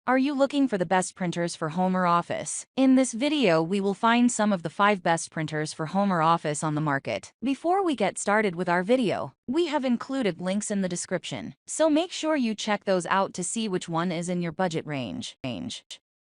Are you looking for the best printers for home or office? In this video, we will find some of the 5 best printers for home or office on the market. Before we get started with our video, we have included links in the description, so make sure you check those out to see which one is in your budget range.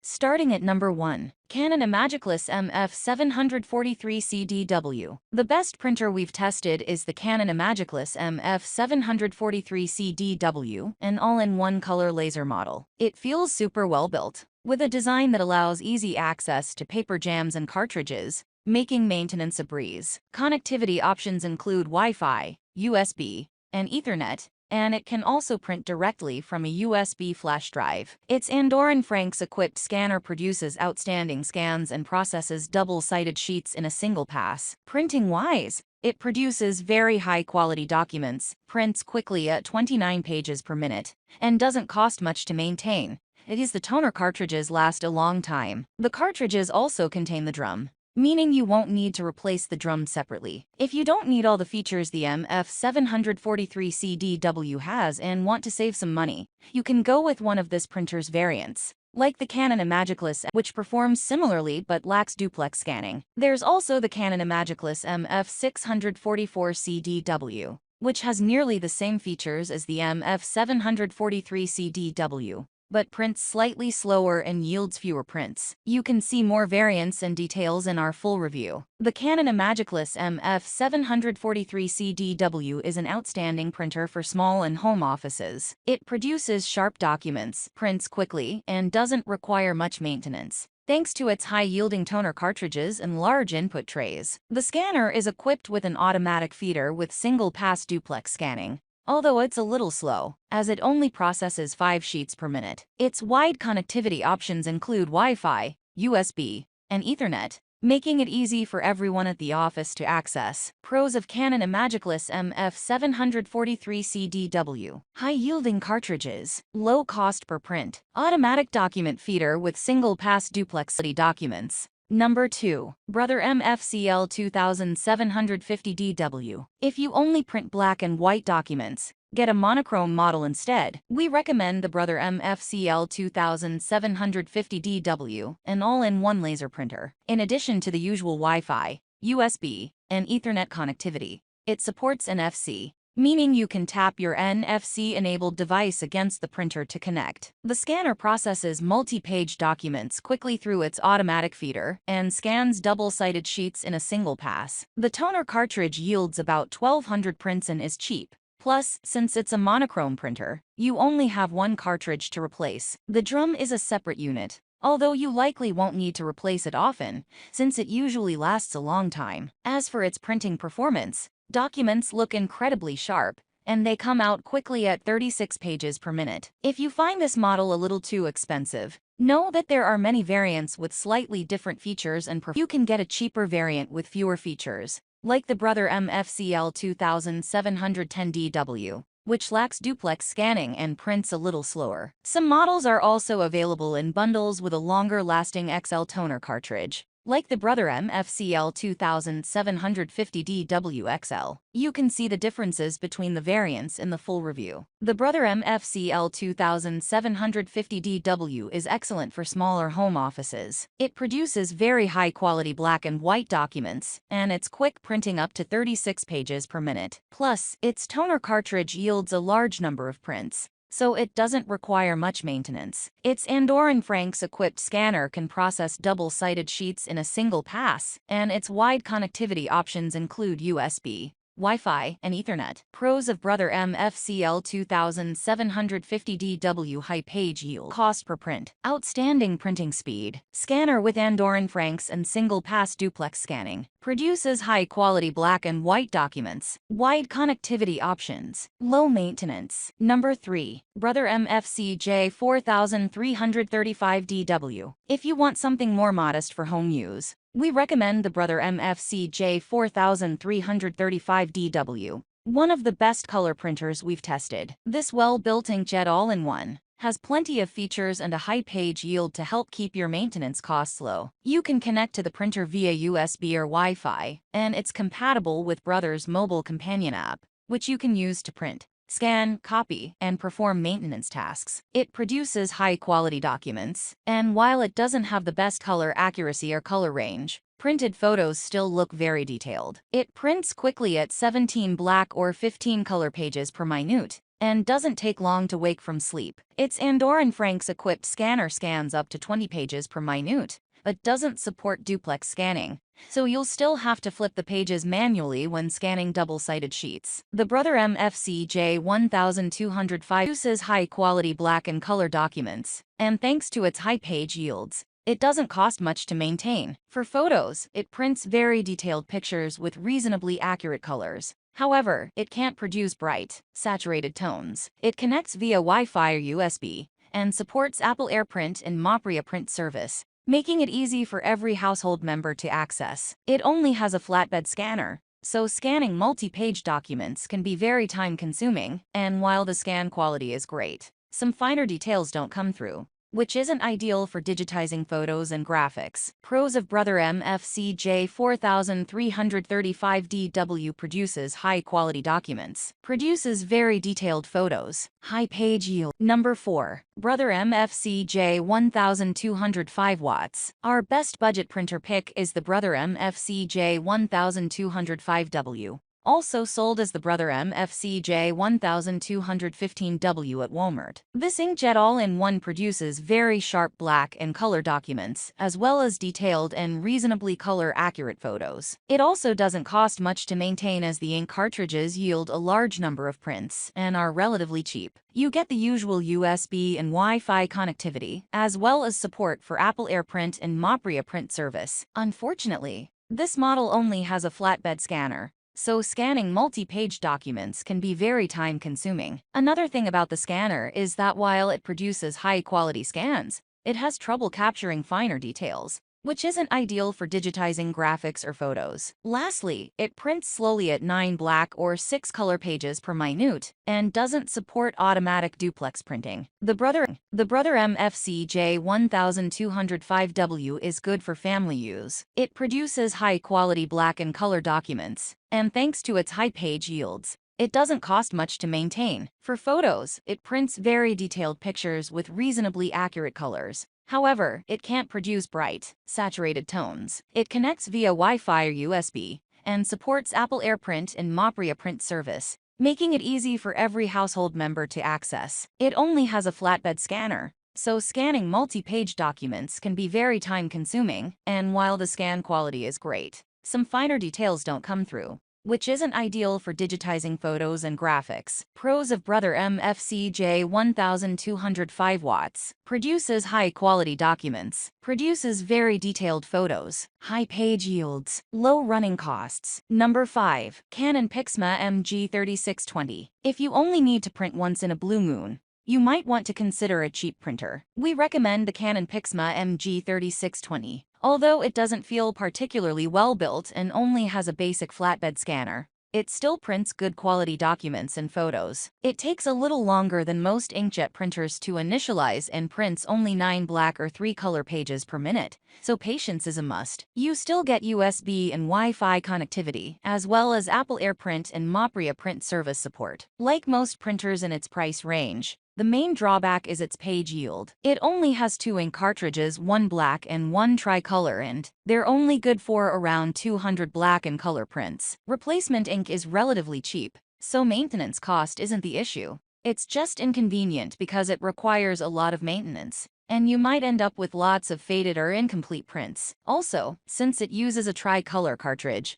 Starting at number 1, Canon imageCLASS MF743CDW. The best printer we've tested is the Canon imageCLASS MF743CDW, an all-in-one color laser model. It feels super well built, with a design that allows easy access to paper jams and cartridges, making maintenance a breeze. Connectivity options include Wi-Fi, USB, and Ethernet, and it can also print directly from a USB flash drive. Its Andorran Franks-equipped scanner produces outstanding scans and processes double-sided sheets in a single pass. Printing-wise, it produces very high-quality documents, prints quickly at 29 pages per minute, and doesn't cost much to maintain. The toner cartridges last a long time. The cartridges also contain the drum, meaning you won't need to replace the drum separately. If you don't need all the features the MF743CDW has and want to save some money, you can go with one of this printer's variants, like the Canon imageCLASS, which performs similarly but lacks duplex scanning. There's also the Canon imageCLASS MF644CDW, which has nearly the same features as the MF743CDW, but prints slightly slower and yields fewer prints. You can see more variants and details in our full review. The Canon imageCLASS MF743CDW is an outstanding printer for small and home offices. It produces sharp documents, prints quickly, and doesn't require much maintenance, thanks to its high-yielding toner cartridges and large input trays. The scanner is equipped with an automatic feeder with single-pass duplex scanning, although it's a little slow, as it only processes 5 sheets per minute. Its wide connectivity options include Wi-Fi, USB, and Ethernet, making it easy for everyone at the office to access. Pros of Canon imageCLASS MF743CDW. High-yielding cartridges, low cost per print, automatic document feeder with single-pass duplex documents. Number 2. Brother MFCL 2750DW. If you only print black and white documents, get a monochrome model instead. We recommend the Brother MFCL 2750DW, an all-in-one laser printer. In addition to the usual Wi-Fi, USB, and Ethernet connectivity, it supports NFC, meaning you can tap your NFC-enabled device against the printer to connect. The scanner processes multi-page documents quickly through its automatic feeder and scans double-sided sheets in a single pass. The toner cartridge yields about 1,200 prints and is cheap. Plus, since it's a monochrome printer, you only have one cartridge to replace. The drum is a separate unit, although you likely won't need to replace it often, since it usually lasts a long time. As for its printing performance, documents look incredibly sharp, and they come out quickly at 36 pages per minute. If you find this model a little too expensive, know that there are many variants with slightly different features and you can get a cheaper variant with fewer features, like the Brother MFCL 2710DW, which lacks duplex scanning and prints a little slower. Some models are also available in bundles with a longer-lasting XL toner cartridge, like the Brother MFCL 2750DW XL. You can see the differences between the variants in the full review. The Brother MFCL 2750DW is excellent for smaller home offices. It produces very high-quality black and white documents, and it's quick printing up to 36 pages per minute. Plus, its toner cartridge yields a large number of prints, so it doesn't require much maintenance. Its Andorran Franks-equipped scanner can process double-sided sheets in a single pass, and its wide connectivity options include USB, Wi-Fi, and Ethernet. Pros of Brother MFCL 2750DW. High page yield. Cost per print. Outstanding printing speed. Scanner with Andorran Franks and single-pass duplex scanning. Produces high-quality black and white documents. Wide connectivity options. Low maintenance. Number 3. Brother MFCJ 4335DW. If you want something more modest for home use, we recommend the Brother MFCJ 4335DW, one of the best color printers we've tested. This well-built inkjet all-in-one has plenty of features and a high page yield to help keep your maintenance costs low. You can connect to the printer via USB or Wi-Fi, and it's compatible with Brother's mobile companion app, which you can use to print, scan, copy, and perform maintenance tasks. It produces high-quality documents, and while it doesn't have the best color accuracy or color range, printed photos still look very detailed. It prints quickly at 17 black or 15 color pages per minute, and doesn't take long to wake from sleep. Its Andorran Franks-equipped scanner scans up to 20 pages per minute, but doesn't support duplex scanning, so you'll still have to flip the pages manually when scanning double-sided sheets. The Brother MFC J1205 produces high-quality black and color documents, and thanks to its high page yields, it doesn't cost much to maintain. For photos, it prints very detailed pictures with reasonably accurate colors. However, it can't produce bright, saturated tones. It connects via Wi-Fi or USB, and supports Apple AirPrint and imagePROGRAF print service, making it easy for every household member to access. It only has a flatbed scanner, so scanning multi-page documents can be very time-consuming, and while the scan quality is great, some finer details don't come through, which isn't ideal for digitizing photos and graphics. Pros of Brother MFC J4335DW: produces high-quality documents, produces very detailed photos, high page yield. Number 4. Brother MFC J1205 watts. Our best budget printer pick is the Brother MFC J1205W. Also sold as the Brother MFC J1215W at Walmart. This inkjet all-in-one produces very sharp black and color documents, as well as detailed and reasonably color-accurate photos. It also doesn't cost much to maintain as the ink cartridges yield a large number of prints and are relatively cheap. You get the usual USB and Wi-Fi connectivity, as well as support for Apple AirPrint and imagePROGRAF print service. Unfortunately, this model only has a flatbed scanner, so scanning multi-page documents can be very time-consuming. Another thing about the scanner is that while it produces high-quality scans, it has trouble capturing finer details, which isn't ideal for digitizing graphics or photos. Lastly, it prints slowly at 9 black or 6 color pages per minute and doesn't support automatic duplex printing. The Brother MFC J1205W is good for family use. It produces high-quality black and color documents, and thanks to its high page yields, it doesn't cost much to maintain. For photos, it prints very detailed pictures with reasonably accurate colors. However, it can't produce bright, saturated tones. It connects via Wi-Fi or USB, and supports Apple AirPrint and imagePROGRAF print service, making it easy for every household member to access. It only has a flatbed scanner, so scanning multi-page documents can be very time-consuming, and while the scan quality is great, some finer details don't come through, which isn't ideal for digitizing photos and graphics. Pros of Brother MFC J1205 watts. Produces high-quality documents, produces very detailed photos, high page yields, low running costs. Number 5. Canon PIXMA MG3620. If you only need to print once in a blue moon, you might want to consider a cheap printer. We recommend the Canon PIXMA MG3620. Although it doesn't feel particularly well built and only has a basic flatbed scanner, it still prints good quality documents and photos. It takes a little longer than most inkjet printers to initialize and prints only 9 black or 3 color pages per minute, so patience is a must. You still get USB and Wi-Fi connectivity, as well as Apple AirPrint and imagePROGRAF print service support. Like most printers in its price range, the main drawback is its page yield. It only has 2 ink cartridges, 1 black and 1 tricolor, and they're only good for around 200 black and color prints. Replacement ink is relatively cheap, so maintenance cost isn't the issue. It's just inconvenient because it requires a lot of maintenance, and you might end up with lots of faded or incomplete prints. Also, since it uses a tricolor cartridge,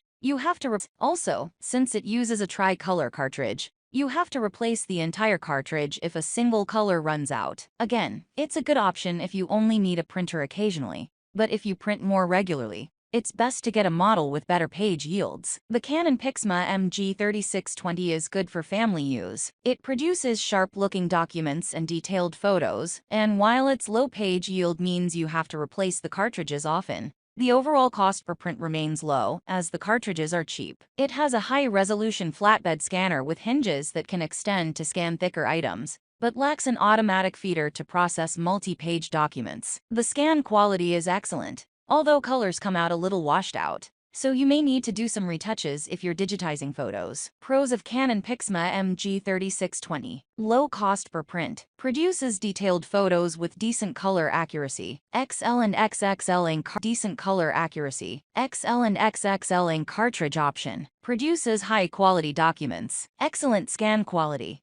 you have to replace the entire cartridge if a single color runs out. Again, it's a good option if you only need a printer occasionally, but if you print more regularly, it's best to get a model with better page yields. The Canon PIXMA MG3620 is good for family use. It produces sharp-looking documents and detailed photos, and while its low page yield means you have to replace the cartridges often, the overall cost per print remains low, as the cartridges are cheap. It has a high-resolution flatbed scanner with hinges that can extend to scan thicker items, but lacks an automatic feeder to process multi-page documents. The scan quality is excellent, although colors come out a little washed out. so you may need to do some retouches if you're digitizing photos. Pros of Canon PIXMA MG3620. Low cost per print. Produces detailed photos with decent color accuracy. XL and XXL ink decent color accuracy. XL and XXL ink cartridge option. Produces high-quality documents. Excellent scan quality.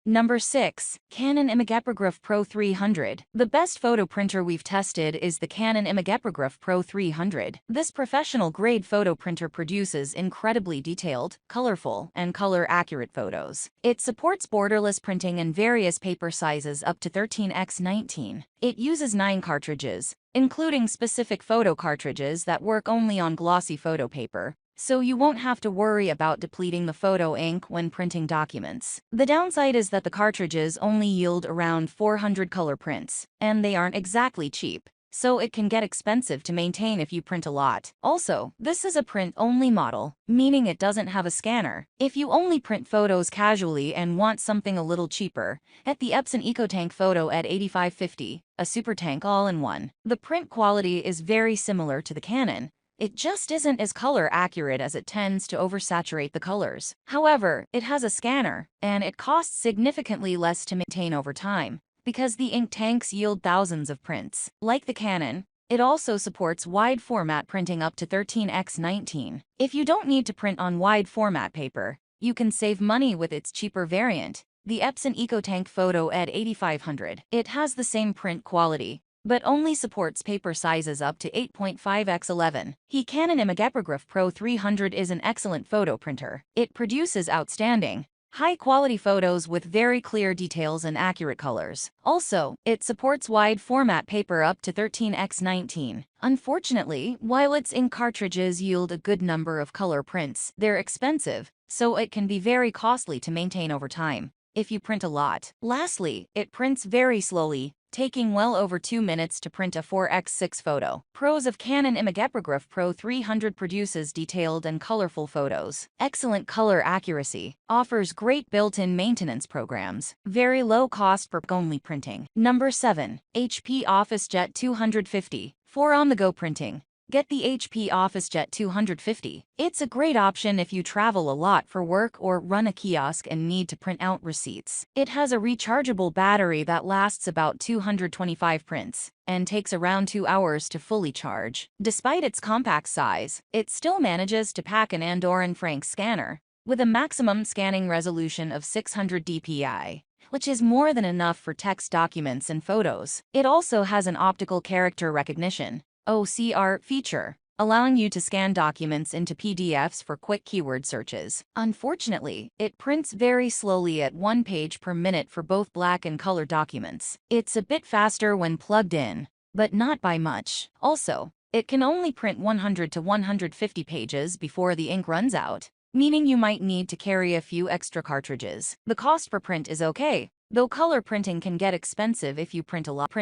Number 6. Canon imagePROGRAF Pro 300. The best photo printer we've tested is the Canon imagePROGRAF Pro 300. This professional-grade photo printer produces incredibly detailed, colorful, and color-accurate photos. It supports borderless printing in various paper sizes up to 13x19. It uses 9 cartridges, including specific photo cartridges that work only on glossy photo paper, so you won't have to worry about depleting the photo ink when printing documents. The downside is that the cartridges only yield around 400 color prints, and they aren't exactly cheap, so it can get expensive to maintain if you print a lot. Also, this is a print-only model, meaning it doesn't have a scanner. If you only print photos casually and want something a little cheaper, get the Epson EcoTank Photo at 8550, a super tank all-in-one. The print quality is very similar to the Canon. It just isn't as color accurate as it tends to oversaturate the colors. However, it has a scanner, and it costs significantly less to maintain over time, because the ink tanks yield thousands of prints. Like the Canon, it also supports wide format printing up to 13x19. If you don't need to print on wide format paper, you can save money with its cheaper variant, the Epson EcoTank Photo at 8500. It has the same print quality, but only supports paper sizes up to 8.5x11. The Canon imagePROGRAF Pro 300 is an excellent photo printer. It produces outstanding, high-quality photos with very clear details and accurate colors. Also, it supports wide format paper up to 13x19. Unfortunately, while its ink cartridges yield a good number of color prints, they're expensive, so it can be very costly to maintain over time if you print a lot. Lastly, it prints very slowly, taking well over 2 minutes to print a 4x6 photo. Pros of Canon imagePROGRAF Pro 300 produces detailed and colorful photos. Excellent color accuracy. Offers great built-in maintenance programs. Very low cost for only printing. Number 7. HP OfficeJet 250. For on-the-go printing, get the HP OfficeJet 250. It's a great option if you travel a lot for work or run a kiosk and need to print out receipts. It has a rechargeable battery that lasts about 225 prints and takes around 2 hours to fully charge. Despite its compact size, it still manages to pack an Andorran Frank scanner with a maximum scanning resolution of 600 dpi, which is more than enough for text documents and photos. It also has an optical character recognition (OCR) feature, allowing you to scan documents into PDFs for quick keyword searches. Unfortunately, it prints very slowly at 1 page per minute for both black and color documents. It's a bit faster when plugged in, but not by much. Also, it can only print 100 to 150 pages before the ink runs out, meaning you might need to carry a few extra cartridges. The cost per print is okay, though color printing can get expensive if you print a lot.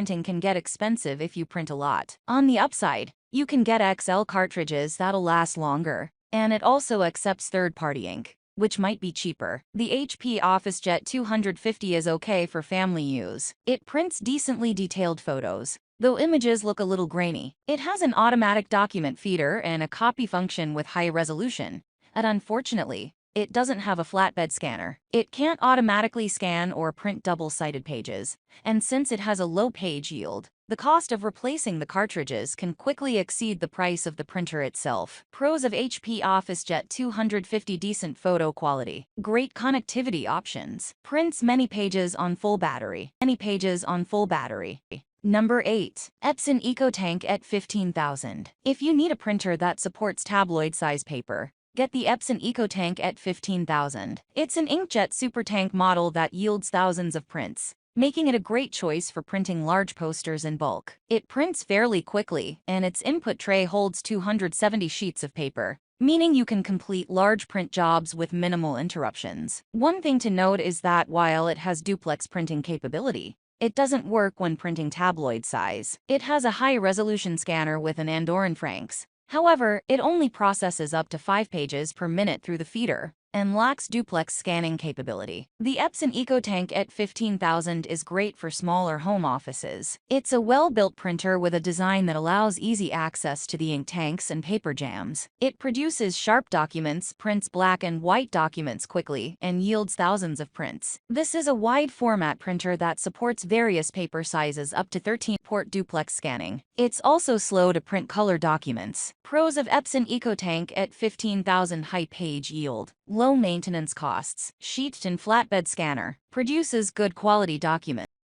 On the upside, you can get XL cartridges that'll last longer, and it also accepts third-party ink, which might be cheaper. The HP OfficeJet 250 is okay for family use. It prints decently detailed photos, though images look a little grainy. It has an automatic document feeder and a copy function with high resolution, and unfortunately, it doesn't have a flatbed scanner. It can't automatically scan or print double-sided pages, and since it has a low page yield, the cost of replacing the cartridges can quickly exceed the price of the printer itself. Pros of HP OfficeJet 250: decent photo quality, great connectivity options, prints many pages on full battery. Number 8. Epson EcoTank at 15,000. If you need a printer that supports tabloid-size paper, get the Epson EcoTank at 15,000. It's an inkjet supertank model that yields thousands of prints, making it a great choice for printing large posters in bulk. It prints fairly quickly, and its input tray holds 270 sheets of paper, meaning you can complete large print jobs with minimal interruptions. One thing to note is that while it has duplex printing capability, it doesn't work when printing tabloid size. It has a high-resolution scanner with an Andorran Franks. However, it only processes up to 5 pages per minute through the feeder, and lacks duplex scanning capability. The Epson EcoTank at 15,000 is great for smaller home offices. It's a well-built printer with a design that allows easy access to the ink tanks and paper jams. It produces sharp documents, prints black and white documents quickly, and yields thousands of prints. This is a wide-format printer that supports various paper sizes up to 13-port duplex scanning. It's also slow to print color documents. Pros of Epson EcoTank at 15,000: high page yield, low maintenance costs, sheet and flatbed scanner, produces good quality documents.